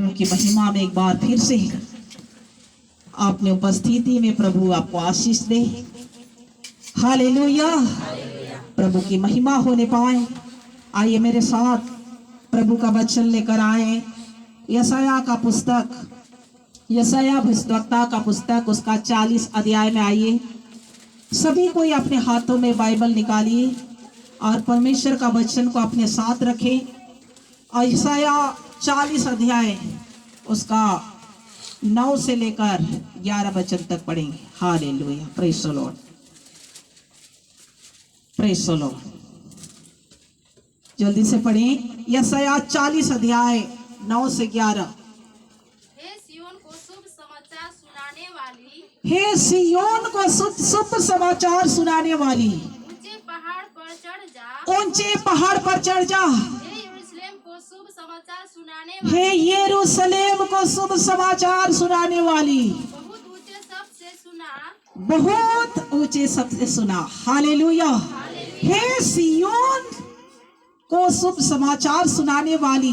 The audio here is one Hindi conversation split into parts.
प्रभु की महिमा में एक बार फिर से आपने उपस्थिति में प्रभु आपको आशीष दे। हालेलुया, प्रभु की महिमा होने पाए। आइए मेरे साथ प्रभु का वचन लेकर आए। यशायाह का पुस्तक, यशायाह भविष्यद्वक्ता का पुस्तक, उसका 40 अध्याय में आइए। सभी कोई अपने हाथों में बाइबल निकालिए और परमेश्वर का वचन को अपने साथ रखें। और यशायाह 40 अध्याय उसका 9 से लेकर 11 वचन तक पढ़ेंगे। Hallelujah, praise the Lord, praise the Lord. जल्दी से पढ़ें। यशायाह 40 अध्याय 9 से 11। हे सिय्योन को शुभ समाचार सुनाने वाली, हे सिय्योन को शुभ समाचार सुनाने वाली, ऊंचे पहाड़ पर चढ़ जा, ऊंचे पहाड़ पर चढ़ जा। हे यरूशलेम को शुभ समाचार सुनाने वाली, हे यरूशलेम को शुभ समाचार सुनाने वाली, बहुत ऊंचे शब्द से सुना, बहुत ऊंचे शब्द से सुना। हालेलुया। हे सिय्योन को शुभ समाचार सुनाने वाली,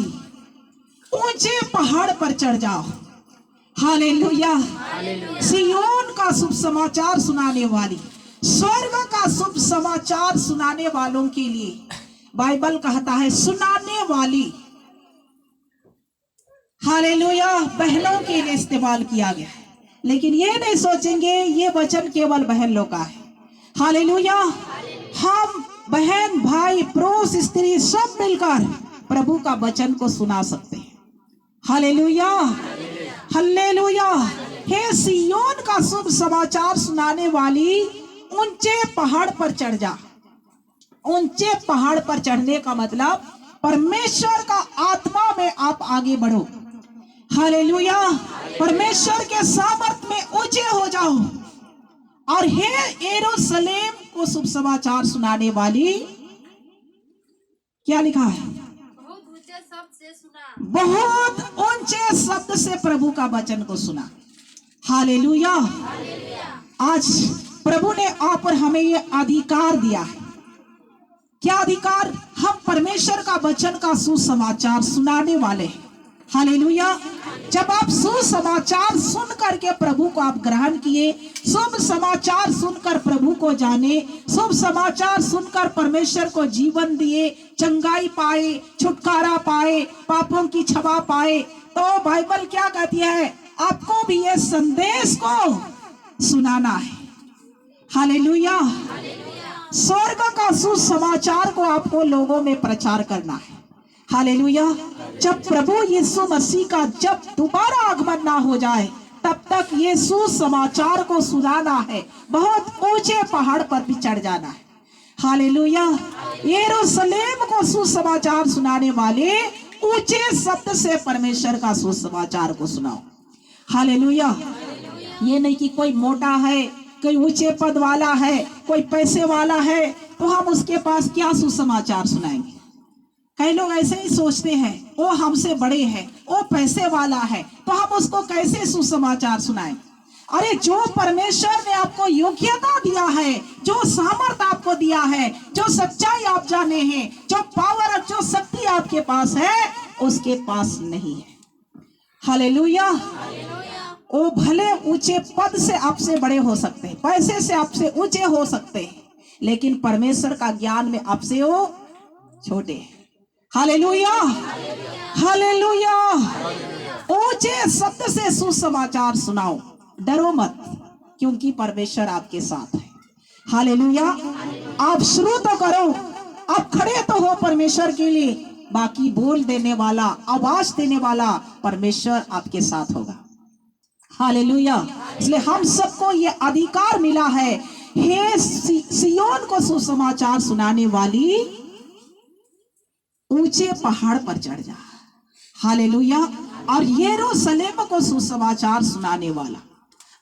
ऊंचे पहाड़ पर चढ़ जाओ। हालेलुया। सिय्योन का शुभ समाचार सुनाने वाली, स्वर्ग का शुभ समाचार सुनाने वालों के लिए बाइबल कहता है सुनाने वाली। हालेलुया, बहनों के लिए इस्तेमाल किया गया है, लेकिन ये नहीं सोचेंगे ये वचन केवल बहन लोग का है। हालेलुया। हम बहन भाई पुरुष स्त्री सब मिलकर प्रभु का वचन को सुना सकते हैं। Hallelujah, hallelujah. हे सिय्योन का शुभ समाचार सुनाने वाली, ऊंचे पहाड़ पर चढ़ जा। ऊंचे पहाड़ पर चढ़ने का मतलब परमेश्वर का आत्मा में आप आगे बढ़ो। हालेलुया, परमेश्वर के सामर्थ में ऊंचे हो जाओ। और हे यरूशलेम को शुभ समाचार सुनाने वाली, क्या लिखा है? बहुत ऊंचे शब्द से सुना, बहुत ऊंचे शब्द से प्रभु का वचन को सुना। हालेलुया। आज प्रभु ने आप और हमें ये अधिकार दिया है। क्या अधिकार? हम परमेश्वर का वचन का सुसमाचार सुनाने वाले हैं। हालेलुया। जब आप सुसमाचार सुन करके प्रभु को आप ग्रहण किए, शुभ समाचार सुनकर प्रभु को जाने, शुभ समाचार सुनकर परमेश्वर को जीवन दिए, चंगाई पाए, छुटकारा पाए, पापों की क्षमा पाए, तो बाइबल क्या कहती है? आपको भी ये संदेश को सुनाना है। हालेलुया। स्वर्ग का सुसमाचार को आपको लोगों में प्रचार करना है। हालेलुया। जब प्रभु यीशु मसीह का जब दोबारा आगमन ना हो जाए तब तक ये सुसमाचार को सुनाना है। बहुत ऊंचे पहाड़ पर भी चढ़ जाना है। हालेलुया। यरूशलेम को सुसमाचार सुनाने वाले, ऊंचे शब्द से परमेश्वर का सुसमाचार को सुनाओ। हालेलुया। ये नहीं कि कोई मोटा है, कोई ऊंचे पद वाला है, कोई पैसे वाला है तो हम उसके पास क्या सुसमाचार सुनाएंगे। कई लोग ऐसे ही सोचते हैं, वो हमसे बड़े हैं, वो पैसे वाला है, तो हम उसको कैसे सुसमाचार सुनाएं। अरे जो परमेश्वर ने आपको योग्यता दिया है, जो सामर्थ आपको दिया है, जो सच्चाई आप जाने हैं, जो पावर, जो शक्ति आपके पास है, उसके पास नहीं है। हालेलुया। वो भले ऊंचे पद से आपसे बड़े हो सकते हैं, पैसे से आपसे ऊंचे हो सकते हैं, लेकिन परमेश्वर का ज्ञान में आपसे वो छोटे हैं। Hallelujah, hallelujah. ऊंचे शब्द से सुसमाचार सुनाओ, डरो मत, क्योंकि परमेश्वर आपके साथ है। हालेलुया। आप शुरू तो करो, आप खड़े तो हो परमेश्वर के लिए, बाकी बोल देने वाला, आवाज देने वाला परमेश्वर आपके साथ होगा। हालेलुया। इसलिए हम सबको ये अधिकार मिला है। हे सिय्योन को सुसमाचार सुनाने वाली, ऊंचे पहाड़ पर चढ़ जा। हालेलुया। और यरूशलेम को सुसमाचार सुनाने वाला,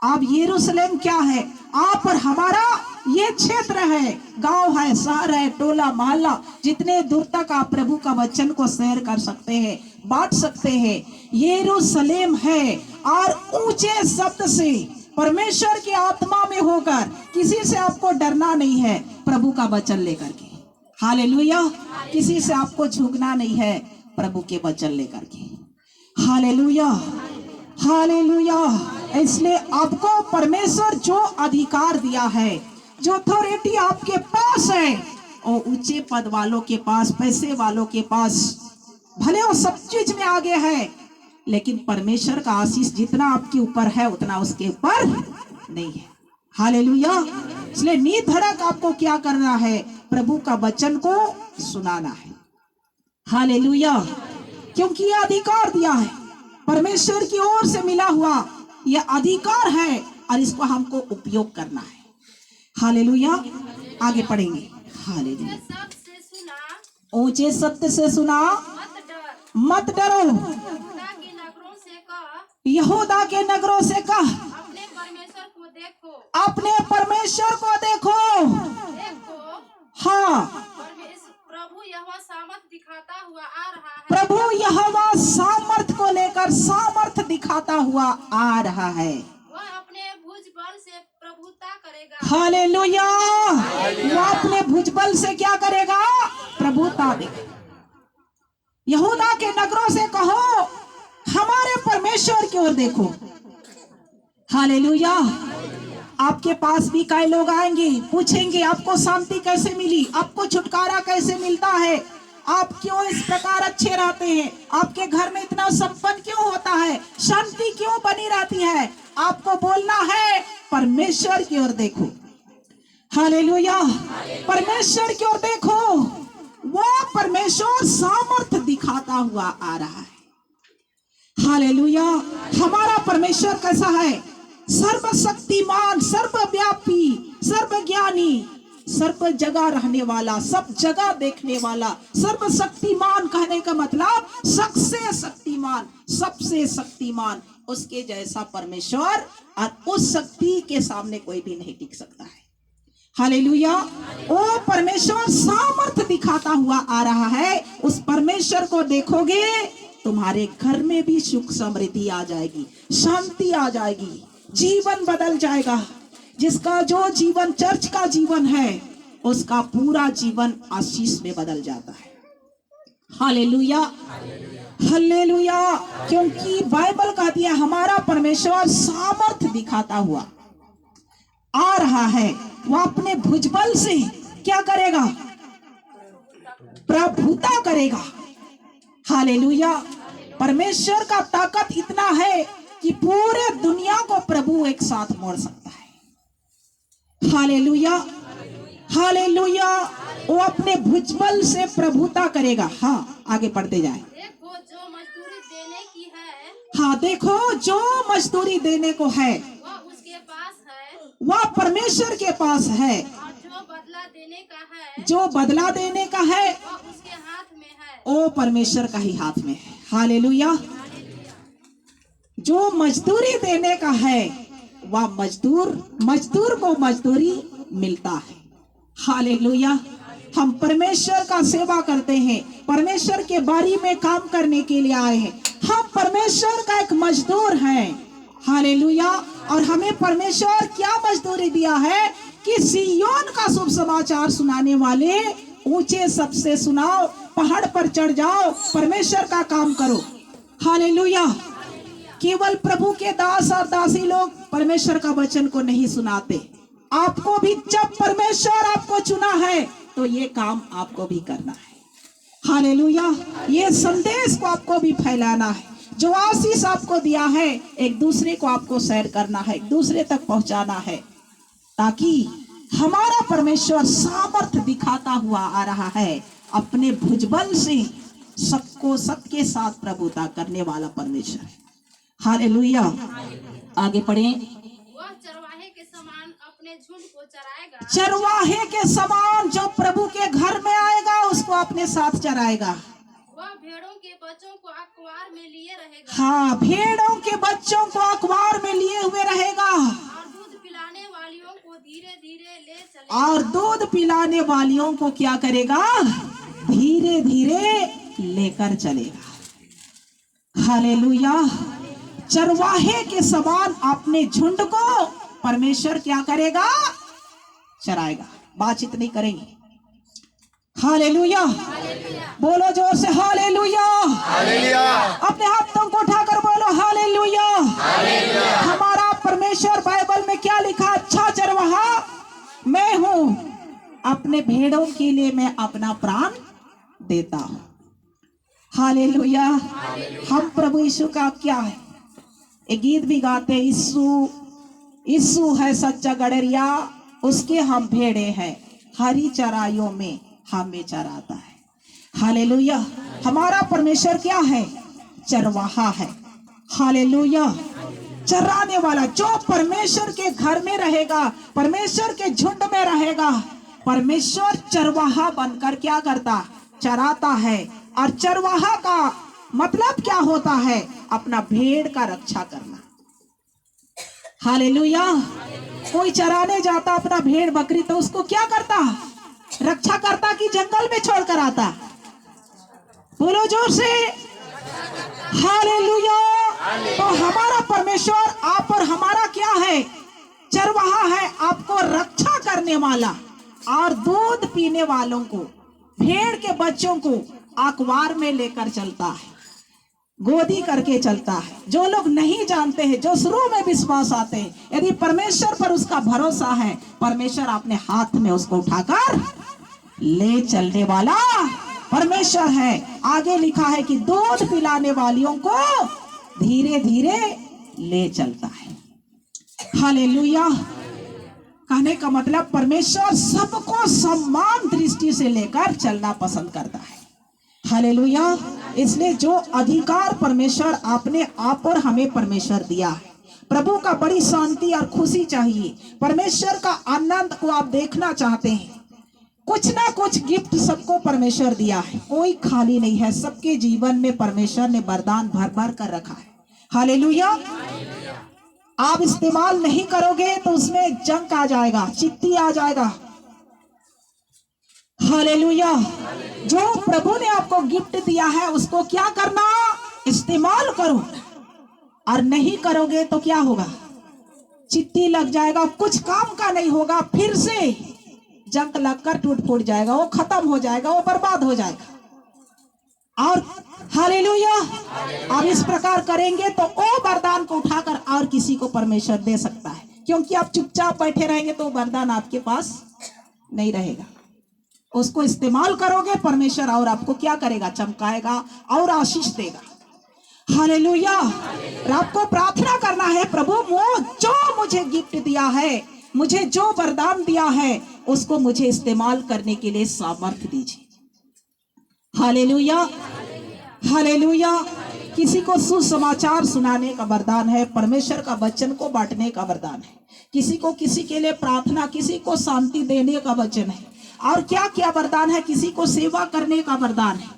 आप यरूशलेम क्या है? आप और हमारा ये क्षेत्र है, गांव है, शहर है, टोला मोहल्ला, जितने दूर तक आप प्रभु का वचन को शेयर कर सकते हैं, बांट सकते हैं, यरूशलेम है। और ऊंचे शब्द से परमेश्वर की आत्मा में होकर, किसी से आपको डरना नहीं है प्रभु का वचन लेकर के। हालेलुया। किसी से आपको झुकना नहीं है प्रभु के वचन लेकर के। Hallelujah, hallelujah. इसलिए आपको परमेश्वर जो अधिकार दिया है, जो अथॉरिटी आपके पास है, और ऊंचे पद वालों के पास, पैसे वालों के पास, भले वो सब चीज में आगे है, लेकिन परमेश्वर का आशीष जितना आपके ऊपर है उतना उसके ऊपर नहीं है। हालेलुया। इसलिए निधड़क आपको क्या करना है? प्रभु का वचन को सुनाना है। हालेलुया। क्योंकि यह अधिकार दिया है, परमेश्वर की ओर से मिला हुआ यह अधिकार है, और इसको हमको उपयोग करना है। हालेलुया। आगे पढ़ेंगे। हालेलुया। शब्द से सुना, ऊंचे सत्य से सुना, मत डर। मत डरो। यहूदा के नगरों से कह, यहूदा के नगरों से कह, अपने परमेश्वर को देखो। अपने परमेश्वर को देखो। देखो, हाँ, प्रभु यहोवा सामर्थ दिखाता हुआ आ रहा है। प्रभु यहोवा सामर्थ को लेकर सामर्थ दिखाता हुआ आ रहा है। वह अपने भुजबल से प्रभुता करेगा। हालेलुया। वो अपने भुजबल से क्या करेगा? प्रभुता देगा। यहूदा के नगरों से कहो, हमारे परमेश्वर की ओर देखो। हालेलुया। आपके पास भी कई लोग आएंगे, पूछेंगे आपको शांति कैसे मिली, आपको छुटकारा कैसे मिलता है, आप क्यों इस प्रकार अच्छे रहते हैं, आपके घर में इतना संपन्न क्यों होता है, शांति क्यों बनी रहती है। आपको बोलना है परमेश्वर की ओर देखो। हालेलुया। परमेश्वर की ओर देखो। वो परमेश्वर सामर्थ दिखाता हुआ आ रहा है। हालेलुया। हमारा परमेश्वर कैसा है? सर्वशक्तिमान, सर्वव्यापी, सर्वज्ञानी, सर्व जगह रहने वाला, सब जगह देखने वाला। सर्वशक्तिमान कहने का मतलब सबसे शक्तिमान, सबसे शक्तिमान। उसके जैसा परमेश्वर, और उस शक्ति के सामने कोई भी नहीं टिक सकता है। हालेलुया। ओ परमेश्वर सामर्थ दिखाता हुआ आ रहा है। उस परमेश्वर को देखोगे, तुम्हारे घर में भी सुख समृद्धि आ जाएगी, शांति आ जाएगी, जीवन बदल जाएगा। जिसका जो जीवन चर्च का जीवन है, उसका पूरा जीवन आशीष में बदल जाता है। Hallelujah, hallelujah. क्योंकि बाइबल कहती है हमारा परमेश्वर सामर्थ दिखाता हुआ आ रहा है। वो अपने भुजबल से क्या करेगा? प्रभुता करेगा। हालेलुया। परमेश्वर का ताकत इतना है कि पूरे दुनिया को प्रभु एक साथ मोड़ सकता है। Hallelujah, hallelujah. वो अपने भुजबल से प्रभुता करेगा। हाँ, आगे पढ़ते जाए। देखो जो मजदूरी देने की है, हाँ, देखो जो मजदूरी देने को है वह उसके पास है, वह परमेश्वर के पास है। और जो बदला देने का है, जो बदला देने का है, वह उसके हाथ में है। ओ परमेश्वर का ही हाथ में है। हालेलुया। जो मजदूरी देने का है, वह मजदूर को मजदूरी मिलता है। हालेलुया। हम परमेश्वर का सेवा करते हैं, परमेश्वर के बारी में काम करने के लिए आए हैं। हम परमेश्वर का एक मजदूर हैं। हालेलुया। और हमें परमेश्वर क्या मजदूरी दिया है कि सिय्योन का शुभ समाचार सुनाने वाले ऊंचे सबसे सुनाओ, पहाड़ पर चढ़ जाओ, परमेश्वर का काम करो। हालेलुया। केवल प्रभु के दास और दासी लोग परमेश्वर का वचन को नहीं सुनाते। आपको भी जब परमेश्वर आपको चुना है, तो ये काम आपको भी करना है। हालेलुया। ये संदेश को आपको भी फैलाना है। जो आशीष आपको दिया है, एक दूसरे को आपको शेयर करना है, एक दूसरे तक पहुंचाना है, ताकि हमारा परमेश्वर सामर्थ दिखाता हुआ आ रहा है। अपने भुजबल से सबको सबके साथ प्रभुता करने वाला परमेश्वर है। हालेलुया। आगे पढ़ें। वह चरवाहे के समान अपने झुंड को चराएगा। चरवाहे के समान जो प्रभु के घर में आएगा, उसको अपने साथ चराएगा। वह भेड़ों के बच्चों को अखबार में लिए रहेगा। हाँ, भेड़ों के बच्चों को अखबार में लिए हुए रहेगा। और दूध पिलाने वालियों को धीरे धीरे ले चलेगा। और दूध पिलाने वालियों को क्या करेगा? धीरे धीरे लेकर चलेगा। हालेलुया। चरवाहे के समान अपने झुंड को परमेश्वर क्या करेगा? चराएगा। बातचीत नहीं करेंगे। हालेलुया। बोलो जोर से हालेलुया। हालेलुया। अपने हाथों को उठाकर बोलो हालेलुया। हमारा परमेश्वर बाइबल में क्या लिखा? अच्छा चरवाहा मैं हूं, अपने भेड़ों के लिए मैं अपना प्राण देता हूं। हालेलुया। हम प्रभु यीशु का क्या है, एक गीत भी गाते हैं, यीशु है सच्चा गड़रिया, उसके हम भेड़े हैं, हरी चराइयों में हमें चराता है। हालेलुया। हमारा परमेश्वर क्या है? चरवाहा है। हालेलुया। चराने वाला, जो परमेश्वर के घर में रहेगा, परमेश्वर के झुंड में रहेगा, परमेश्वर चरवाहा बनकर क्या करता? चराता है। और चरवाहा का मतलब क्या होता है? अपना भेड़ का रक्षा करना। हालेलुया। कोई चराने जाता अपना भेड़ बकरी तो उसको क्या करता? रक्षा करता कि जंगल में छोड़कर आता? बोलो जोर से हालेलुया। तो हमारा परमेश्वर आप और हमारा क्या है? चरवाहा है, आपको रक्षा करने वाला और दूध पीने वालों को, भेड़ के बच्चों को अखबार में लेकर चलता है, गोदी करके चलता है। जो लोग नहीं जानते हैं, जो शुरू में विश्वास आते हैं, यदि परमेश्वर पर उसका भरोसा है, परमेश्वर अपने हाथ में उसको उठाकर ले चलने वाला परमेश्वर है। आगे लिखा है कि दूध पिलाने वालियों को धीरे धीरे ले चलता है। हालेलुया। कहने का मतलब परमेश्वर सबको समान दृष्टि से लेकर चलना पसंद करता है। हालेलुया। इसलिए जो अधिकार परमेश्वर आपने आप और हमें परमेश्वर दिया है, प्रभु का बड़ी शांति और खुशी चाहिए, परमेश्वर का आनंद को आप देखना चाहते हैं, कुछ ना कुछ गिफ्ट सबको परमेश्वर दिया है, कोई खाली नहीं है। सबके जीवन में परमेश्वर ने वरदान भर भर कर रखा है। हालेलुया। आप इस्तेमाल नहीं करोगे तो उसमें जंक आ जाएगा, चित्ती आ जाएगा। हालेलुया। जो प्रभु ने आपको गिफ्ट दिया है उसको क्या करना? इस्तेमाल करो। और नहीं करोगे तो क्या होगा? चित्ती लग जाएगा, कुछ काम का नहीं होगा, फिर से जंग लगकर टूट फूट जाएगा, वो खत्म हो जाएगा, वो बर्बाद हो जाएगा। और हालेलुया। आप इस प्रकार करेंगे तो वो वरदान को उठाकर और किसी को परमेश्वर दे सकता है, क्योंकि आप चुपचाप बैठे रहेंगे तो वरदान आपके पास नहीं रहेगा। उसको इस्तेमाल करोगे, परमेश्वर और आपको क्या करेगा? चमकाएगा और आशीष देगा। हालेलुया। आपको प्रार्थना करना है, प्रभु जो मुझे गिफ्ट दिया है, मुझे जो वरदान दिया है, उसको मुझे इस्तेमाल करने के लिए सामर्थ्य दीजिए। हालेलुया। हालेलुया। किसी को सुसमाचार सुनाने का वरदान है, परमेश्वर का वचन को बांटने का वरदान है, किसी को किसी के लिए प्रार्थना, किसी को शांति देने का वचन है, और क्या क्या वरदान है, किसी को सेवा करने का वरदान है,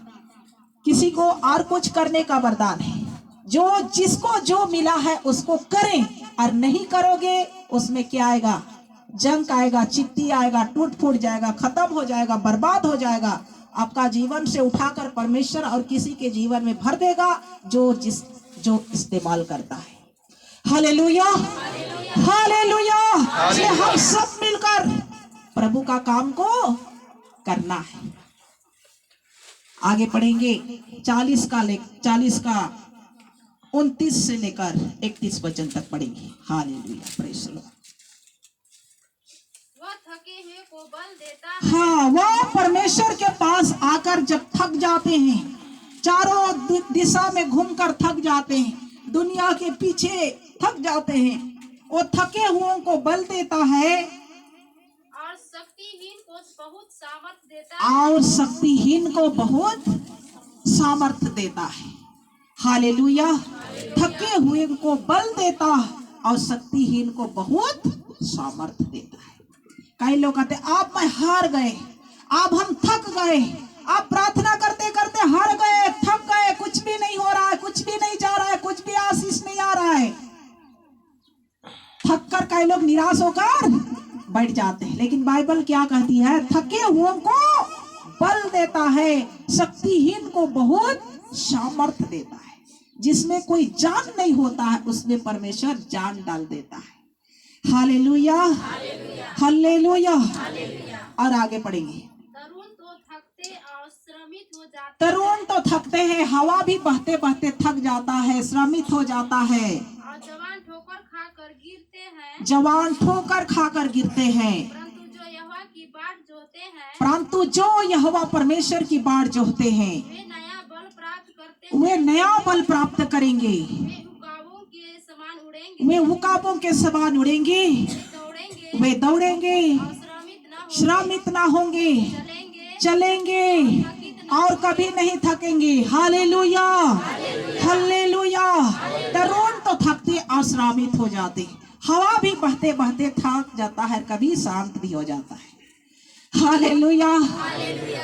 किसी को और कुछ करने का वरदान है। जो जिसको जो मिला है उसको करें, और नहीं करोगे उसमें क्या आएगा? जंक आएगा, चित्ती आएगा, टूट फूट जाएगा, खत्म हो जाएगा, बर्बाद हो जाएगा। आपका जीवन से उठाकर परमेश्वर और किसी के जीवन में भर देगा जो इस्तेमाल करता है। हालेलुया। हालेलुया। इसलिए हम सब मिलकर प्रभु का काम को करना है। आगे पढ़ेंगे 40 का 29 से लेकर 31 वचन तक पढ़ेंगे। हालेलुया। Praise the Lord. वह थके हुए को बल देता है। हाँ, वह परमेश्वर के पास आकर जब थक जाते हैं, चारों दिशा में घूमकर थक जाते हैं, दुनिया के पीछे थक जाते हैं, वो थके हुओं को बल देता है और शक्तिहीन को बहुत सामर्थ्य देता है। और शक्तिहीन को बहुत सामर्थ्य देता है। हालेलुया। थके हुए को बल देता और शक्तिहीन को बहुत सामर्थ्य देता है। कई लोग कहते आप मैं हार गए, अब हम थक गए, आप प्रार्थना करते करते हार गए, थक गए, कुछ भी नहीं हो रहा है, कुछ भी नहीं जा रहा है, कुछ भी आशीष नहीं आ रहा है। थक कर कई लोग निराश होकर बैठ जाते हैं, लेकिन बाइबल क्या कहती है? थके हुओं को बल देता है, शक्तिहीन को बहुत सामर्थ्य देता है। जिसमें कोई जान नहीं होता है उसमें परमेश्वर जान डाल देता है। हालेलुया। हालेलुया। और आगे पढ़ेंगे। तरुण तो थकते श्रमित हो जाते तरुण तो थकते हैं, हवा भी बहते बहते थक जाता है, श्रमित हो जाता है। और जवान ठोकर खाकर गिरते हैं, जवान ठोकर खाकर गिरते हैं, परंतु जो यहोवा की बाट जोहते हैं परंतु जो यहोवा परमेश्वर की बाट जोहते हैं वे नया बल प्राप्त करते वे हैं। नया बल प्राप्त करेंगे, वे उकाबों के समान उड़ेंगे, वे उकाबों के समान उड़ेंगे, दौड़ेंगे वे दौड़ेंगे, और श्रमित ना होंगे, चलेंगे चलेंगे और कभी नहीं थकेंगे। Hallelujah, hallelujah. तरुण तो थकते और श्रमित हो जाते, हवा भी बहते बहते थक जाता है, कभी शांत भी हो जाता है। हालेलुया।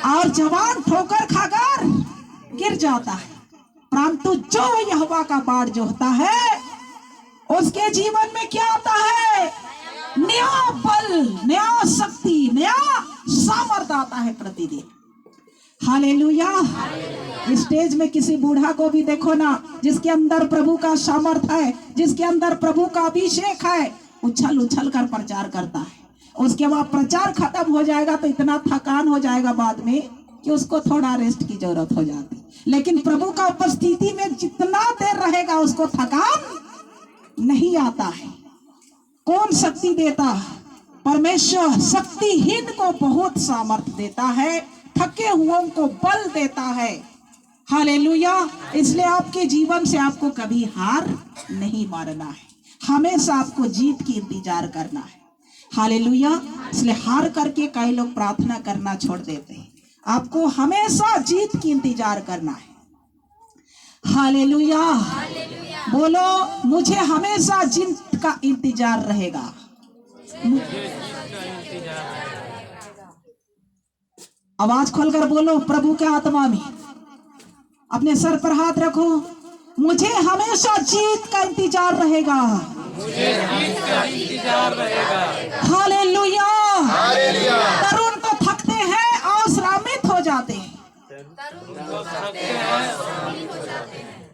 और जवान ठोकर खाकर गिर जाता है, परंतु जो यहोवा का बाट जोहता है उसके जीवन में क्या आता है? नया बल, नया शक्ति, नया सामर्थ आता है प्रतिदिन। हालेलुया। स्टेज में किसी बूढ़ा को भी देखो ना, जिसके अंदर प्रभु का सामर्थ है, जिसके अंदर प्रभु का अभिषेक है, उछल उछल कर प्रचार करता है। उसके बाद प्रचार खत्म हो जाएगा तो इतना थकान हो जाएगा बाद में कि उसको थोड़ा रेस्ट की जरूरत हो जाती। लेकिन प्रभु का उपस्थिति में जितना देर रहेगा उसको थकान नहीं आता है। कौन शक्ति देता? परमेश्वर शक्तिहीन को बहुत सामर्थ देता है, थके हुओं को बल देता है। हालेलुया। इसलिए आपके जीवन से आपको कभी हार नहीं मारना है, हमेशा आपको जीत की इंतजार करना है। हालेलुया। इसलिए हार करके कई लोग प्रार्थना करना छोड़ देते हैं, आपको हमेशा जीत की इंतजार करना है। हालेलुया। बोलो, मुझे हमेशा जीत का इंतजार रहेगा। आवाज खोलकर बोलो प्रभु के आत्मा में। अपने सर पर हाथ रखो, मुझे हमेशा जीत का इंतजार रहेगा। मुझे जीत का इंतजार रहेगा। हालेलुया। हालेलुया। तरुण तो थकते हैं और श्रमित हो जाते हैं,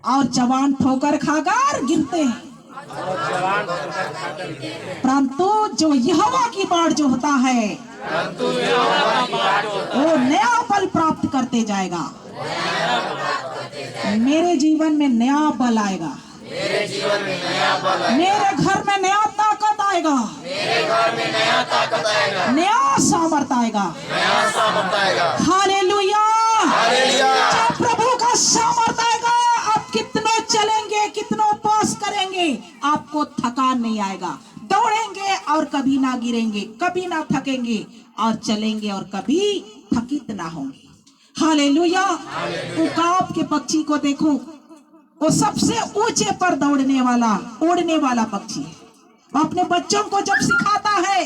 और जवान ठोकर खाकर गिरते हैं, परंतु जो यहोवा की बाट जो होता है वो नया बल प्राप्त करते जाएगा। मेरे जीवन में नया बल आएगा, मेरे घर में नया ताकत आएगा, नया सामर्थ आएगा। हालेलुया। जब प्रभु का सामर्थ आएगा, आप कितनों चलेंगे, कितनों उपवास करेंगे, आपको थकान नहीं आएगा। दौड़ेंगे और कभी ना गिरेंगे, कभी ना थकेंगे, और चलेंगे और कभी थकित ना होंगे। हालेलुया। उकाब के पक्षी को देखो, वो सबसे ऊंचे पर दौड़ने वाला, उड़ने वाला पक्षी है। वो अपने बच्चों को जब सिखाता है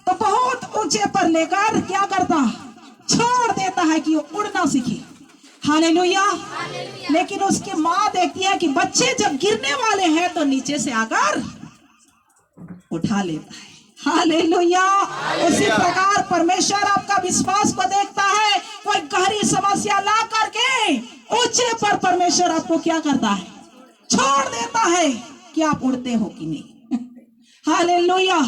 तो बहुत ऊंचे पर लेकर क्या करता, छोड़ देता है कि वो उड़ना सीखे। हालेलुया। लेकिन उसकी माँ देखती है कि बच्चे जब गिरने वाले हैं तो नीचे से आकर उठा लेता है। हालेलुया। उसी प्रकार परमेश्वर आपका विश्वास को देखता है। कोई गहरी समस्या ला करके ऊंचे पर परमेश्वर आपको क्या करता है, छोड़ देता है कि आप उड़ते हो कि नहीं। हालेलुया।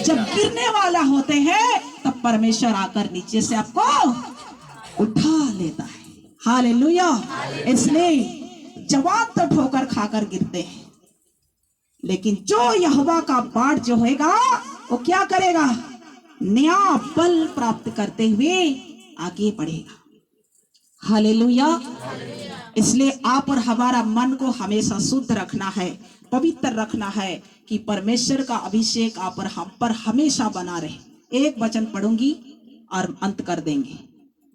जब गिरने वाला होते हैं तब परमेश्वर आकर नीचे से आपको उठा लेता है। हालेलुया। इसलिए जवान तो ठोकर खाकर गिरते हैं, लेकिन जो यहोवा का बाट जो होगा वो क्या करेगा, नया बल प्राप्त करते हुए आगे बढ़ेगा। हालेलुया। इसलिए आप और हमारा मन को हमेशा शुद्ध रखना है, पवित्र रखना है, कि परमेश्वर का अभिषेक आप और हम पर हमेशा बना रहे। एक वचन पढ़ूंगी और अंत कर देंगे।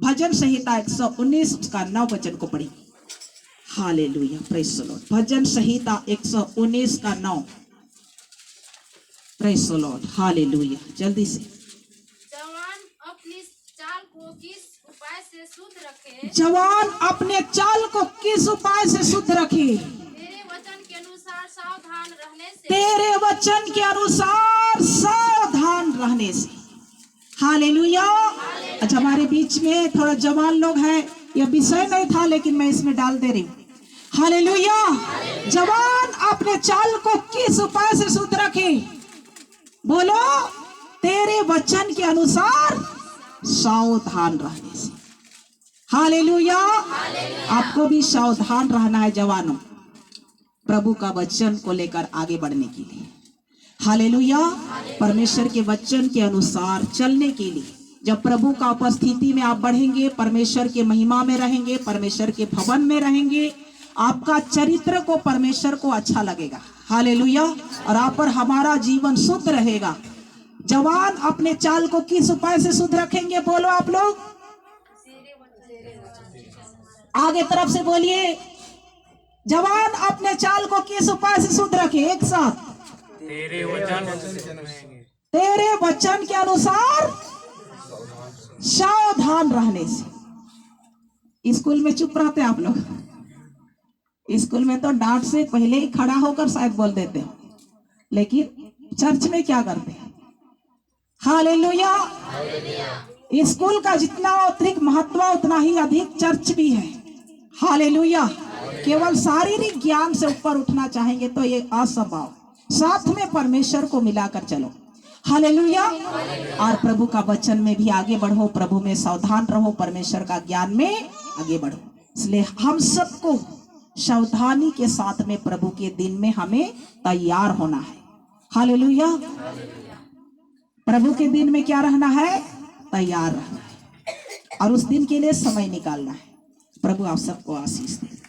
भजन संहिता 119 उसका 9 वचन को पढ़ेंगे। Hallelujah, praise the Lord. भजन संहिता 119 का 9। Praise the Lord. हालेलुया। जल्दी से। जवान अपनी चाल को किस उपाय से शुद्ध रखे, जवान अपने चाल को किस उपाय से शुद्ध रखे, तेरे वचन के अनुसार सावधान रहने से, तेरे वचन के अनुसार सावधान रहने से। हालेलुया। अच्छा, हमारे बीच में थोड़ा जवान लोग हैं, यह विषय नहीं था लेकिन मैं इसमें डाल दे रही हूँ। हालेलुया। जवान अपने चाल को किस उपाय से शुद्ध रखे, बोलो, तेरे वचन के अनुसार सावधान रहने से। हालेलुया। आपको भी सावधान रहना है जवानों, प्रभु का वचन को लेकर आगे बढ़ने के लिए। हालेलुया। परमेश्वर के वचन के अनुसार चलने के लिए जब प्रभु का उपस्थिति में आप बढ़ेंगे, परमेश्वर के महिमा में रहेंगे, परमेश्वर के भवन में रहेंगे, आपका चरित्र को परमेश्वर को अच्छा लगेगा। हालेलुया। और आप पर हमारा जीवन शुद्ध रहेगा। जवान अपने चाल को किस उपाय से शुद्ध रखेंगे? बोलो आप लोग, आगे तरफ से बोलिए। जवान अपने चाल को किस उपाय से शुद्ध रखे? एक साथ, तेरे वचन तेरे वचन के अनुसार सावधान रहने से। स्कूल में चुप रहते आप लोग, स्कूल में तो डांट से पहले ही खड़ा होकर शायद बोल देते हो, लेकिन चर्च में क्या करते हैं? हालेलुया। स्कूल का जितना अतिरिक्त महत्व उतना ही अधिक चर्च भी है। हालेलुया। केवल शारीरिक ज्ञान से ऊपर उठना चाहेंगे तो ये असंभव। साथ में परमेश्वर को मिलाकर चलो। हालेलुया। और प्रभु का वचन में भी आगे बढ़ो, प्रभु में सावधान रहो, परमेश्वर का ज्ञान में आगे बढ़ो। इसलिए हम सबको सावधानी के साथ में प्रभु के दिन में हमें तैयार होना है। हालेलुया। प्रभु के दिन में क्या रहना है? तैयार रहना है, और उस दिन के लिए समय निकालना है। प्रभु आप सबको आशीष दे।